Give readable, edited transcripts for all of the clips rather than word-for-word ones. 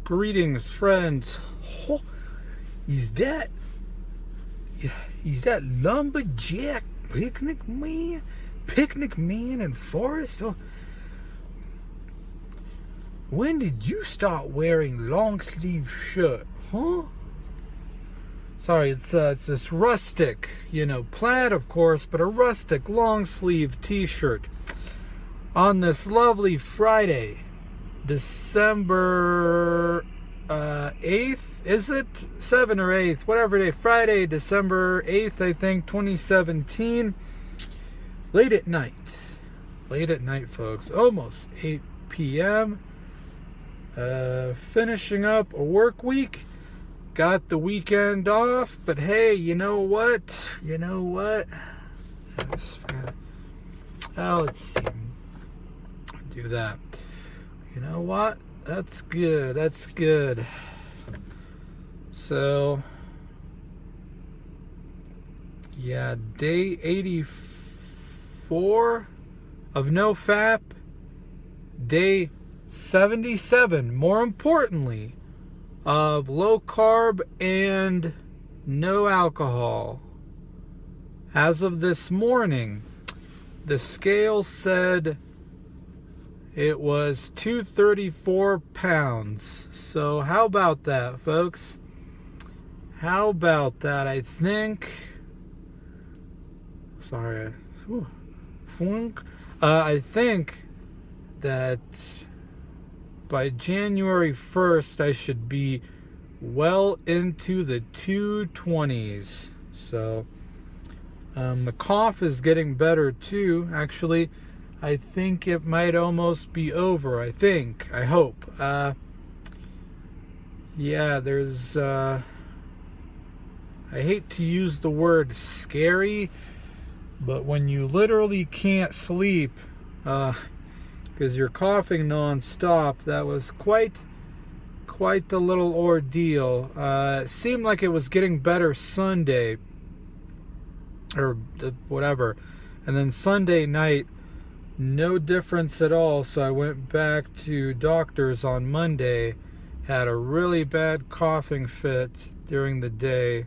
Greetings, friends. Oh, is that lumberjack picnic man in Forest? Oh, when did you start wearing long sleeve shirt? Huh? Sorry, it's this rustic, plaid of course, but a rustic long sleeve t-shirt on this lovely Friday, December 8th, is it? 7th or 8th, whatever day, Friday, December 8th, I think, 2017, late at night, folks, almost 8 p.m., finishing up a work week, got the weekend off, but hey, you know what, let's see, do that. You know what? That's good. So, yeah, day 84 of NOFAP, day 77, more importantly, of low carb and no alcohol. As of this morning, the scale said it was 234 pounds. So how about that, folks? How about that? I think... Sorry. I think that by January 1st, I should be well into the 220s. So, the cough is getting better too, actually. I think it might almost be over. I hope. Yeah, there's, I hate to use the word scary, but when you literally can't sleep, because you're coughing nonstop, that was quite the little ordeal. It seemed like it was getting better Sunday, or whatever, and then Sunday night, no difference at all. So I went back to doctor's on Monday, had a really bad coughing fit during the day,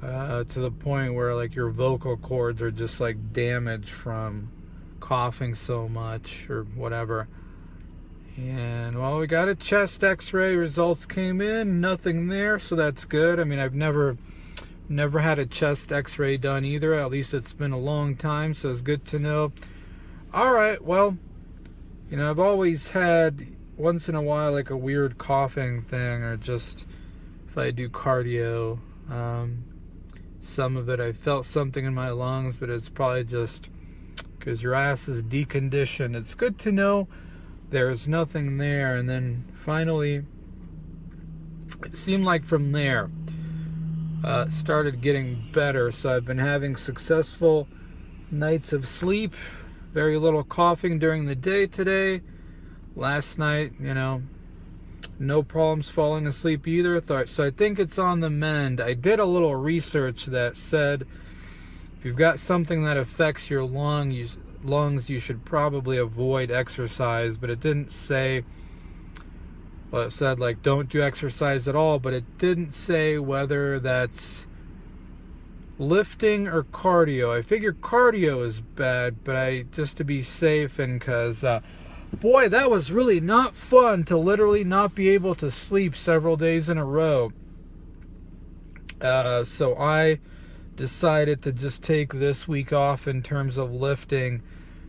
to the point where like your vocal cords are just like damaged from coughing so much or whatever. And well, we got a chest x-ray, results came in, nothing there, so that's good. I mean, I've never had a chest x-ray done either, at least it's been a long time, so it's good to know. Alright, well, I've always had once in a while like a weird coughing thing, or just if I do cardio, some of it I felt something in my lungs, but it's probably just because your ass is deconditioned. It's good to know there's nothing there. And then finally, it seemed like from there, it started getting better. So I've been having successful nights of sleep, very little coughing during the day today. Last night, no problems falling asleep either. So I think it's on the mend. I did a little research that said if you've got something that affects your lungs, you should probably avoid exercise. But it didn't say, well, it said like don't do exercise at all, but it didn't say whether that's lifting or cardio. I figure cardio is bad, but just to be safe, and because boy, that was really not fun to literally not be able to sleep several days in a row. So I decided to just take this week off in terms of lifting,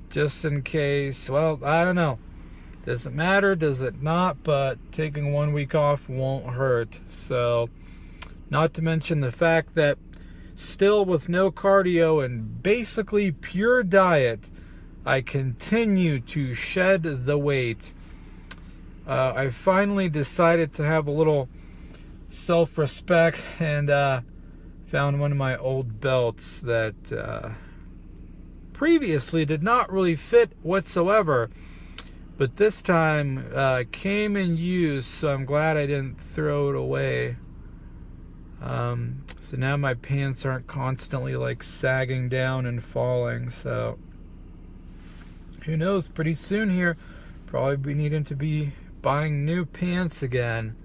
just in case. Well, I don't know. Does it matter? Does it not? But taking 1 week off won't hurt. So, not to mention the fact that still with no cardio and basically pure diet, I continue to shed the weight. I finally decided to have a little self-respect and found one of my old belts that previously did not really fit whatsoever, but this time came in use, so I'm glad I didn't throw it away. So now my pants aren't constantly like sagging down and falling. So who knows, pretty soon here probably be needing to be buying new pants again.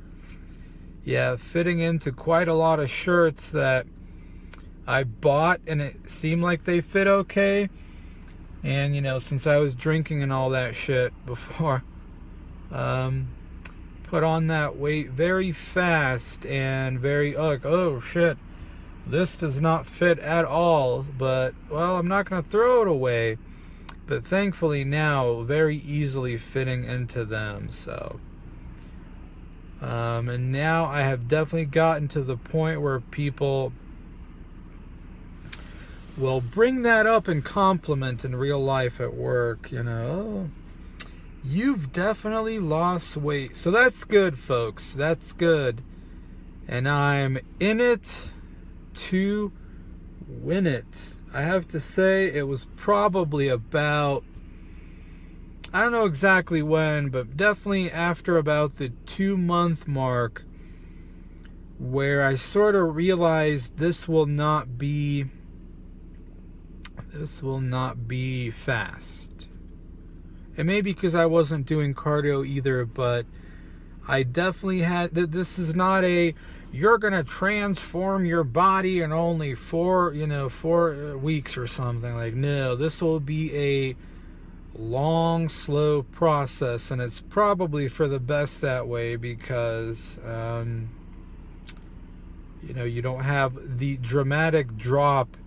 Yeah, fitting into quite a lot of shirts that I bought and it seemed like they fit okay. And, you know, since I was drinking and all that shit before, put on that weight very fast and very, oh shit, this does not fit at all. But, well, I'm not going to throw it away. But thankfully now, very easily fitting into them, so. And now I have definitely gotten to the point where people will bring that up and compliment in real life at work, you know. Oh, you've definitely lost weight. So that's good, folks. That's good. And I'm in it to win it. I have to say it was probably about, I don't know exactly when, but definitely after about the 2-month mark where I sort of realized this will not be fast. It may be because I wasn't doing cardio either, but I definitely had, this is not a, you're going to transform your body in only 4 weeks or something. Like, no, this will be a long, slow process, and it's probably for the best that way because, you don't have the dramatic drop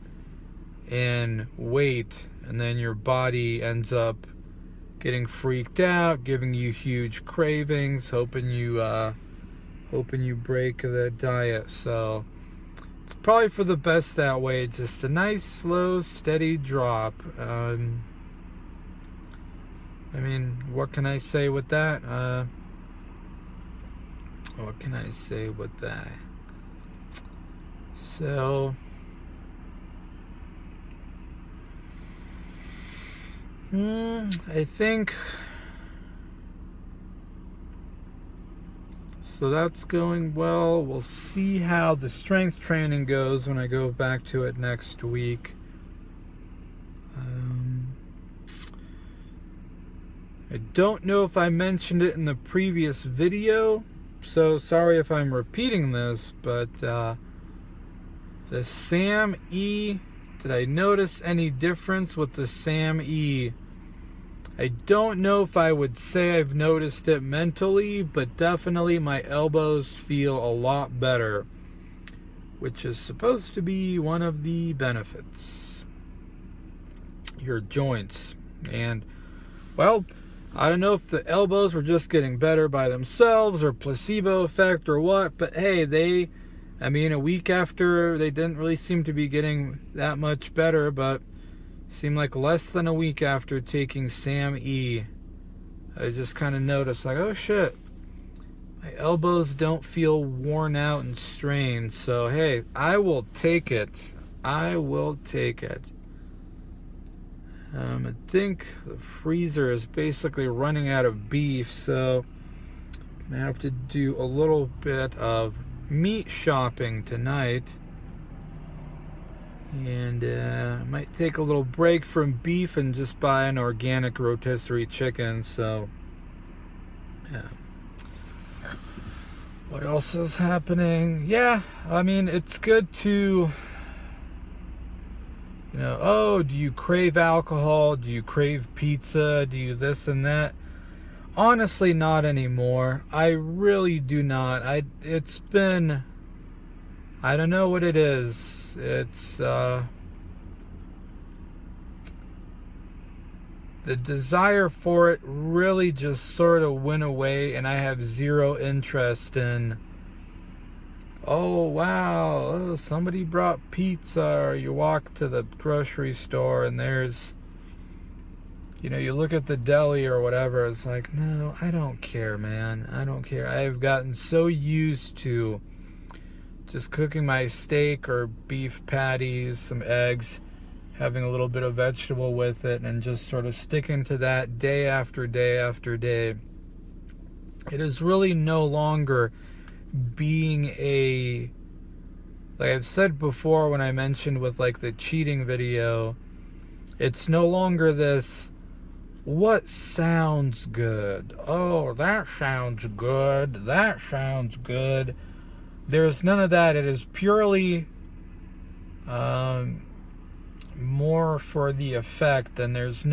in weight, and then your body ends up getting freaked out, giving you huge cravings, hoping you break the diet. So it's probably for the best that way. Just a nice, slow, steady drop. I mean, what can I say with that? So, I think, so that's going well. We'll see how the strength training goes when I go back to it next week. I don't know if I mentioned it in the previous video, so sorry if I'm repeating this, but the SAM E, did I notice any difference with the SAM E? I don't know if I would say I've noticed it mentally, but definitely my elbows feel a lot better, which is supposed to be one of the benefits. Your joints. And, well, I don't know if the elbows were just getting better by themselves or placebo effect or what, but hey, a week after, they didn't really seem to be getting that much better, but seemed like less than a week after taking SAM E, I just kind of noticed, like, oh shit, my elbows don't feel worn out and strained. So hey, I will take it. I think the freezer is basically running out of beef, so I'm gonna have to do a little bit of meat shopping tonight, and might take a little break from beef and just buy an organic rotisserie chicken. So yeah, what else is happening? Yeah, I mean, it's good to, do you crave alcohol? Do you crave pizza? Do you this and that? Honestly, not anymore. I really do not. It's been, I don't know what it is. It's, the desire for it really just sort of went away, and I have zero interest in, oh wow, somebody brought pizza, or you walk to the grocery store and there's, you look at the deli or whatever, it's like, no, I don't care, man. I don't care. I've gotten so used to just cooking my steak or beef patties, some eggs, having a little bit of vegetable with it, and just sort of sticking to that day after day after day. It is really no longer being like I've said before when I mentioned with like the cheating video, it's no longer this, what sounds good. Oh, that sounds good. That sounds good. There's none of that. It is purely more for the effect, and there's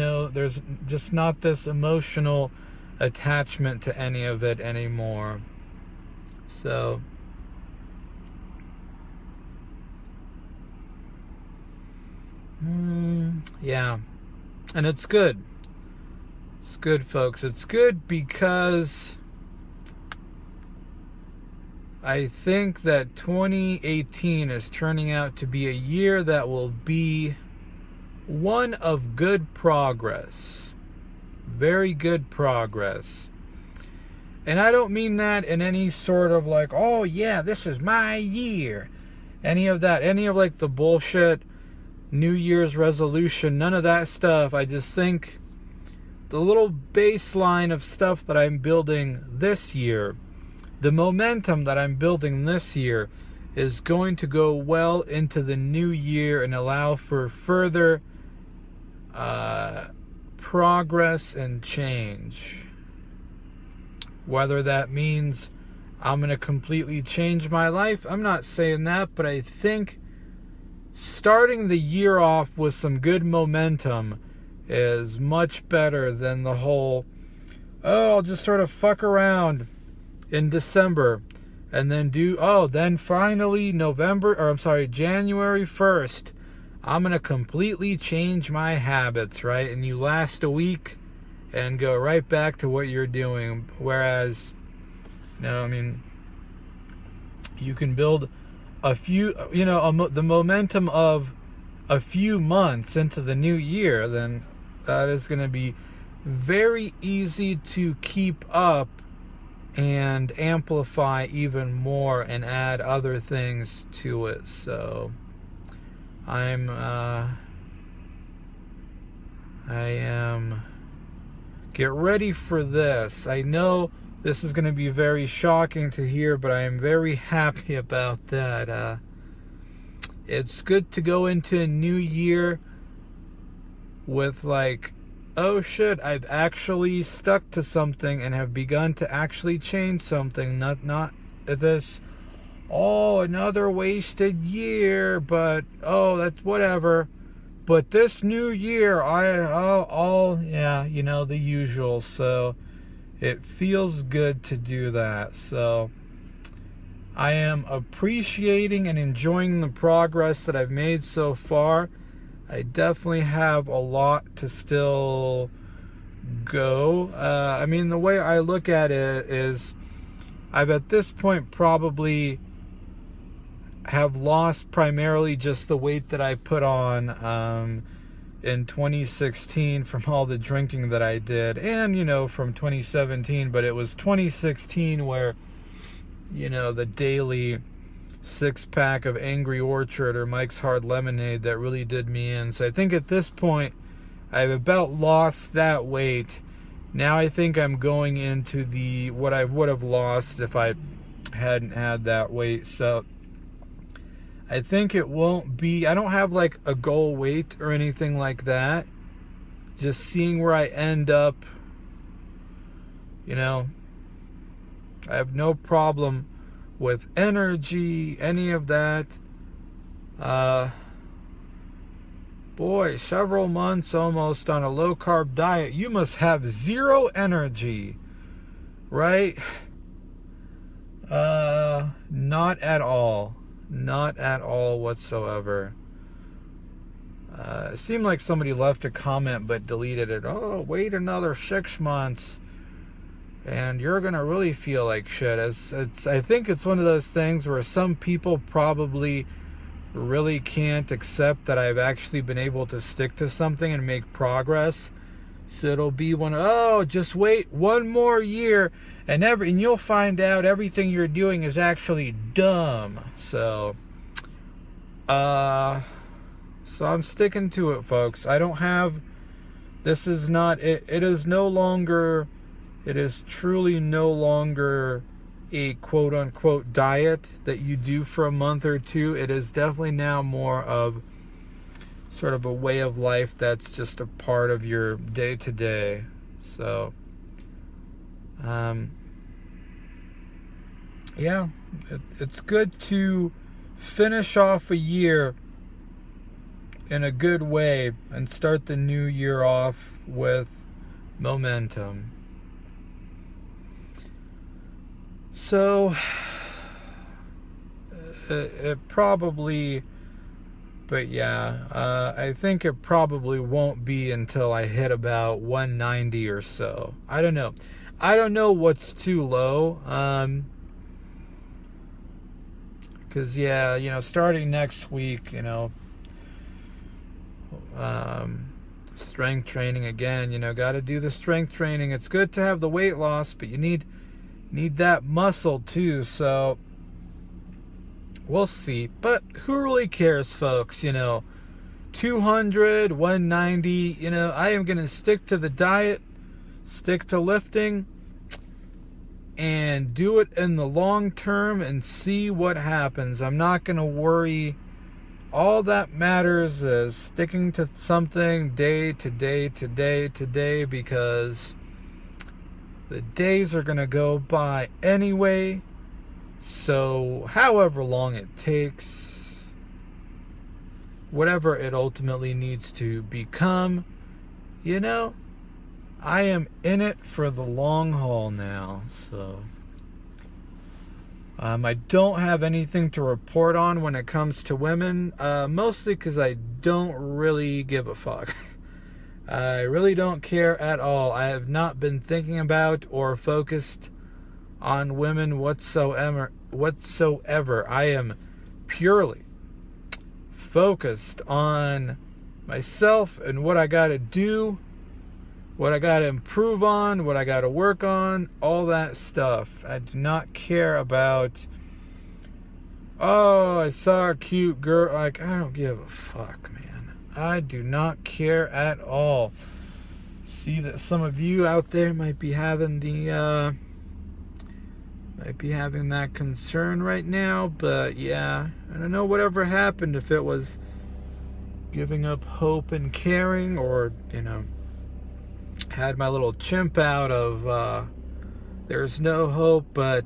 just not this emotional attachment to any of it anymore. So yeah, and it's good. It's good, folks. It's good because I think that 2018 is turning out to be a year that will be one of good progress. Very good progress. And I don't mean that in any sort of like, oh yeah, this is my year. Any of that. Any of like the bullshit New Year's resolution. None of that stuff. I just think the little baseline of stuff that I'm building this year, the momentum that I'm building this year, is going to go well into the new year and allow for further progress and change. Whether that means I'm going to completely change my life, I'm not saying that, but I think starting the year off with some good momentum is much better than the whole, oh, I'll just sort of fuck around in December and then then finally January 1st, I'm going to completely change my habits, right? And you last a week and go right back to what you're doing. Whereas, you can build a few, the momentum of a few months into the new year, then that is going to be very easy to keep up and amplify even more and add other things to it. So I am get ready for this. I know this is going to be very shocking to hear, but I am very happy about that. It's good to go into a new year with like, oh shit, I've actually stuck to something and have begun to actually change something. Not this, oh, another wasted year, but oh, that's whatever. But this new year, the usual. So it feels good to do that. So I am appreciating and enjoying the progress that I've made so far. I definitely have a lot to still go. The way I look at it is I've at this point probably have lost primarily just the weight that I put on in 2016 from all the drinking that I did, and from 2017, but it was 2016 where the daily 6-pack of Angry Orchard or Mike's Hard Lemonade that really did me in. So I think at this point I've about lost that weight. Now I think I'm going into what I would have lost if I hadn't had that weight. So I think it won't be, I don't have like a goal weight or anything like that. Just seeing where I end up, I have no problem with energy, any of that. Boy, several months almost on a low-carb diet, you must have zero energy, right? Not at all. Not at all whatsoever. It seemed like somebody left a comment but deleted it. Oh, wait another 6 months and you're gonna really feel like shit. I think it's one of those things where some people probably really can't accept that I've actually been able to stick to something and make progress. So it'll be just wait one more year and you'll find out everything you're doing is actually dumb. So I'm sticking to it, folks. I don't have, this is not, it is no longer, it is truly no longer a quote-unquote diet that you do for a month or two. It is definitely now more of sort of a way of life that's just a part of your day-to-day. So, yeah, it's good to finish off a year in a good way and start the new year off with momentum. So, it probably, but yeah, I think it probably won't be until I hit about 190 or so. I don't know. I don't know what's too low. Because, yeah, you know, starting next week, you know, strength training again, you know, got to do the strength training. It's good to have the weight loss, but you need that muscle too. So we'll see. But who really cares, folks? You know, 200, 190, you know, I am going to stick to the diet, stick to lifting, and do it in the long term and see what happens. I'm not going to worry. All that matters is sticking to something day to day to day to day, because the days are going to go by anyway. So however long it takes, whatever it ultimately needs to become, you know, I am in it for the long haul now. So I don't have anything to report on when it comes to women, mostly because I don't really give a fuck. I really don't care at all. I have not been thinking about or focused on women whatsoever. I am purely focused on myself and what I got to do, what I got to improve on, what I got to work on, all that stuff. I do not care about, oh, I saw a cute girl. Like, I don't give a fuck, man. I do not care at all. See that some of you out there might be having that concern right now, but yeah, I don't know whatever happened, if it was giving up hope and caring, or, you know, had my little chimp out of there's no hope. But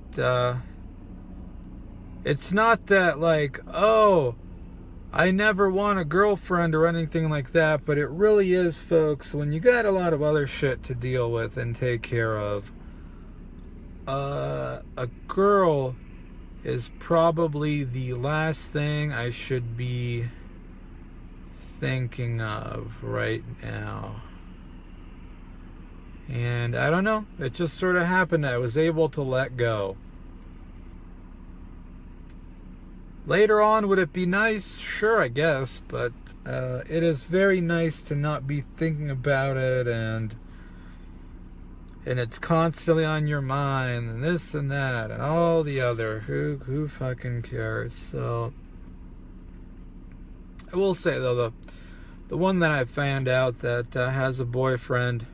it's not that, like, oh, I never want a girlfriend or anything like that, but it really is, folks, when you got a lot of other shit to deal with and take care of, a girl is probably the last thing I should be thinking of right now. And I don't know, it just sort of happened. I was able to let go. Later on, would it be nice? Sure, I guess, but it is very nice to not be thinking about it, and it's constantly on your mind, and this and that and all the other. Who fucking cares? So I will say, though, the one that I found out that has a boyfriend,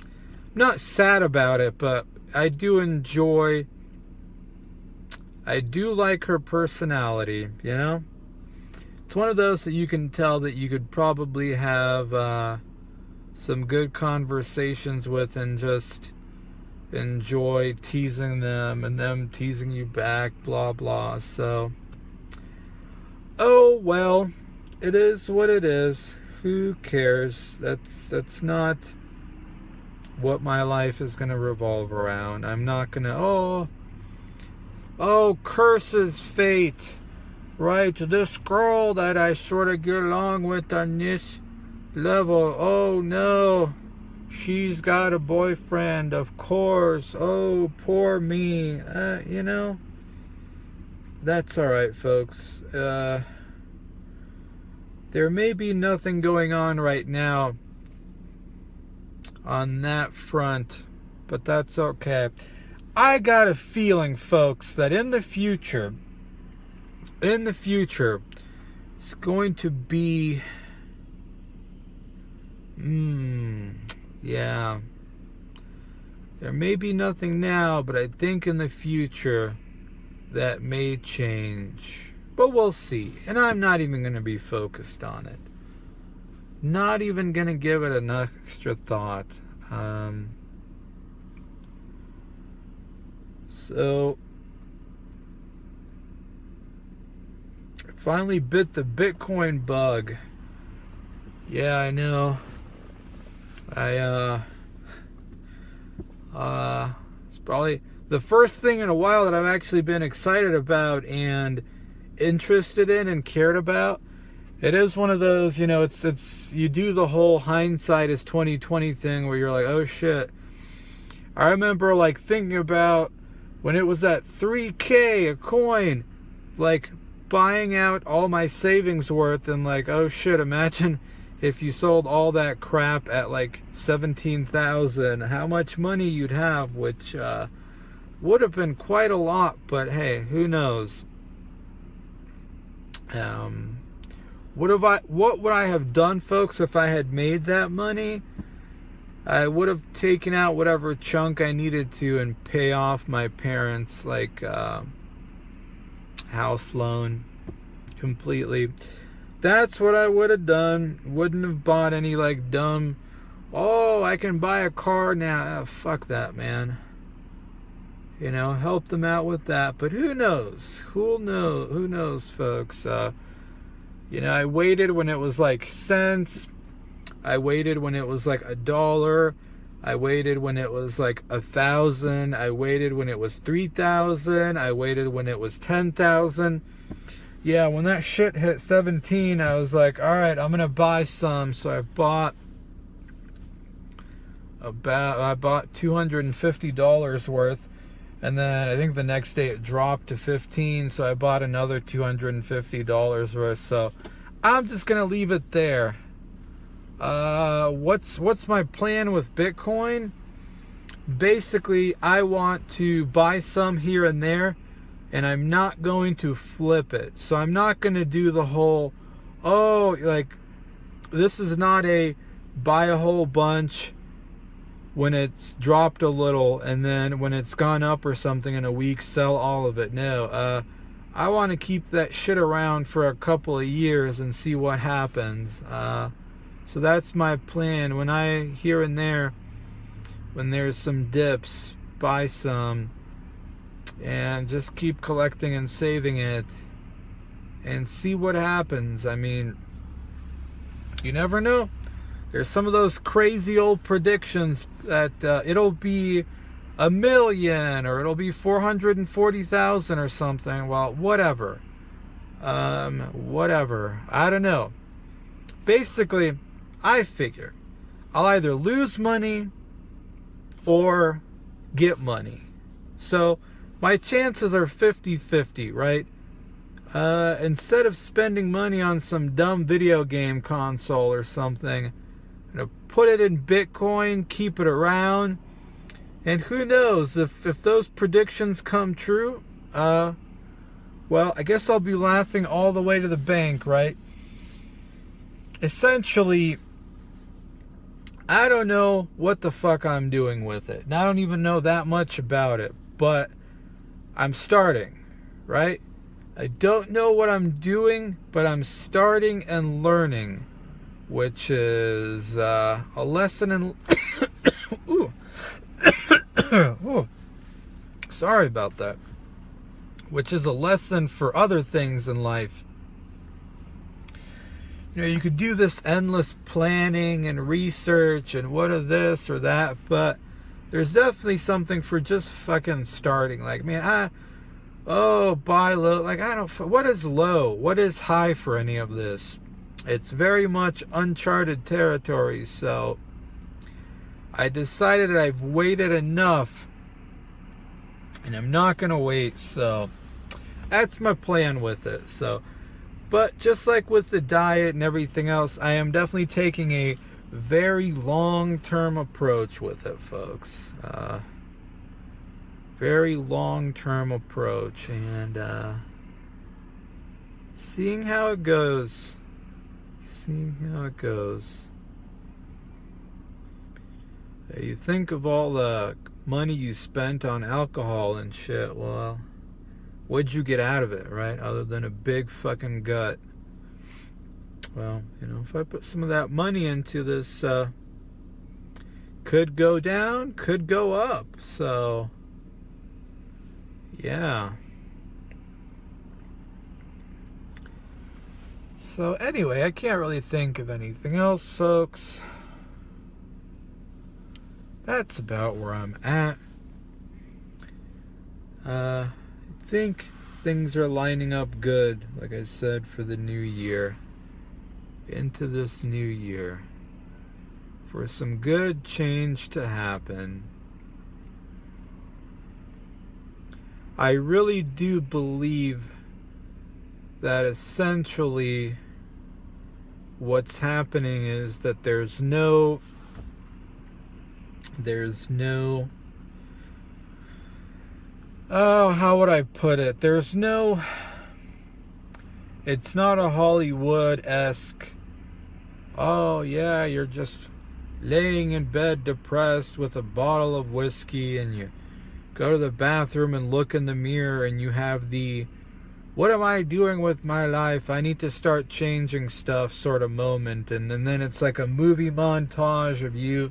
I'm not sad about it, but I do like her personality, you know? It's one of those that you can tell that you could probably have some good conversations with and just enjoy teasing them and them teasing you back, blah, blah. So, oh, well, it is what it is. Who cares? That's not what my life is going to revolve around. I'm not going to, oh, curses fate, right? This girl that I sort of get along with on this level, oh no, she's got a boyfriend, of course. Oh, poor me. You know, that's alright, folks. There may be nothing going on right now on that front, but that's okay. I got a feeling, folks, that in the future, it's going to be, yeah. There may be nothing now, but I think in the future that may change. But we'll see. And I'm not even going to be focused on it. Not even gonna give it an extra thought. So I finally bit the Bitcoin bug. Yeah, I know. It's probably the first thing in a while that I've actually been excited about and interested in and cared about. It is one of those, it's you do the whole hindsight is 2020 thing where you're like, oh shit. I remember like thinking about when it was at $3K a coin, like buying out all my savings worth and like, oh shit, imagine if you sold all that crap at like 17,000, how much money you'd have, which would have been quite a lot, but hey, who knows? What would I have done, folks, if I had made that money? I would have taken out whatever chunk I needed to and pay off my parents' like house loan completely. That's what I would have done. Wouldn't have bought any like dumb, oh, I can buy a car now. Oh, fuck that, man. Help them out with that. But who knows? Who knows, folks? I waited when it was like cents. I waited when it was like $1. I waited when it was like 1,000. I waited when it was 3,000. I waited when it was 10,000. Yeah, when that shit hit 17, I was like, all right, I'm gonna buy some. So I bought $250 worth, and then I think the next day it dropped to 15. So I bought another $250 worth. So I'm just gonna leave it there. What's my plan with Bitcoin? Basically, I want to buy some here and there, and I'm not going to flip it. So I'm not going to do the whole, this is not a buy a whole bunch when it's dropped a little, and then when it's gone up or something in a week, sell all of it. No, I want to keep that shit around for a couple of years and see what happens. So that's my plan. When here and there, when there's some dips, buy some and just keep collecting and saving it and see what happens. I mean, you never know. There's some of those crazy old predictions that it'll be 1 million or it'll be 440,000 or something. Well, whatever. Whatever. I don't know. Basically, I figure I'll either lose money or get money. So my chances are 50-50, right? Instead of spending money on some dumb video game console or something, I'm going to put it in Bitcoin, keep it around, and who knows, if those predictions come true, well, I guess I'll be laughing all the way to the bank, right? Essentially, I don't know what the fuck I'm doing with it. And I don't even know that much about it, but I'm starting, right? I don't know what I'm doing, but I'm starting and learning, which is a lesson in... Ooh. Ooh. Sorry about that. Which is a lesson for other things in life. You could do this endless planning and research and what of this or that, but there's definitely something for just fucking starting. Like, man, buy low. Like, what is low? What is high for any of this? It's very much uncharted territory, so I decided that I've waited enough, and I'm not going to wait, so that's my plan with it, so... But just like with the diet and everything else, I am definitely taking a very long-term approach with it, folks. Very long-term approach. And seeing how it goes. You think of all the money you spent on alcohol and shit, well... What'd you get out of it, right? Other than a big fucking gut. well, if I put some of that money into this, could go down, could go up. So, yeah. So anyway, I can't really think of anything else, folks. That's about where I'm at. I think things are lining up good, like I said, for the new year. Into this new year. For some good change to happen. I really do believe that essentially what's happening is that there's no how would I put it? It's not a Hollywood-esque, oh yeah, you're just laying in bed depressed with a bottle of whiskey and you go to the bathroom and look in the mirror and you have the, what am I doing with my life? I need to start changing stuff sort of moment. And then it's like a movie montage of you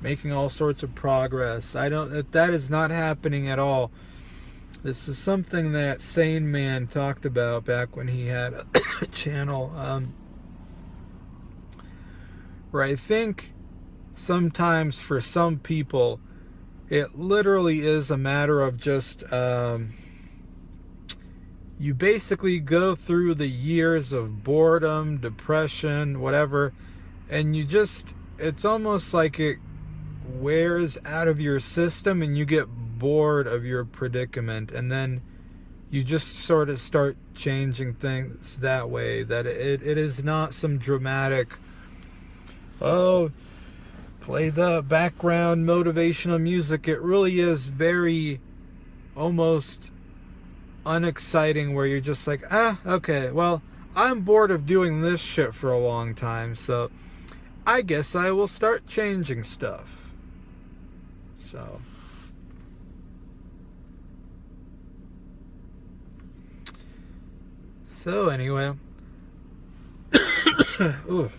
making all sorts of progress. That is not happening at all. This is something that Sane Man talked about back when he had a channel. Where I think sometimes for some people, it literally is a matter of just, you basically go through the years of boredom, depression, whatever, and it's almost like it wears out of your system and you get bored of your predicament, and then you just sort of start changing things that way. That it is not some dramatic, oh, play the background motivational music. It really is very almost unexciting, where you're just like, okay, well, I'm bored of doing this shit for a long time, so I guess I will start changing stuff. So anyway, ooh,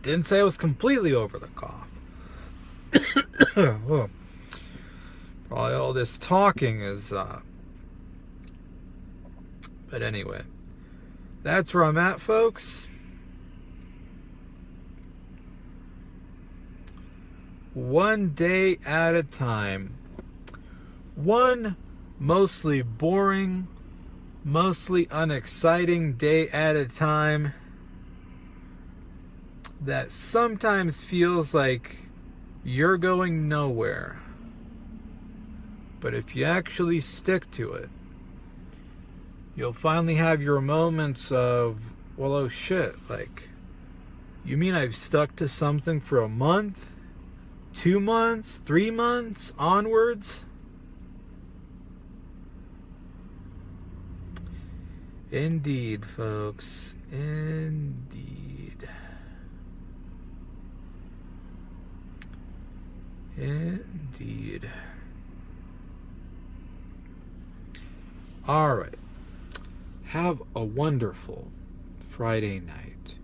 didn't say I was completely over the cough. Probably all this talking is, but anyway, that's where I'm at, folks. One day at a time. One mostly boring, mostly unexciting day at a time that sometimes feels like you're going nowhere. But if you actually stick to it, you'll finally have your moments of, well, oh shit, like, you mean I've stuck to something for a month, 2 months, 3 months, onwards? Indeed, folks. Indeed. Indeed. All right. Have a wonderful Friday night.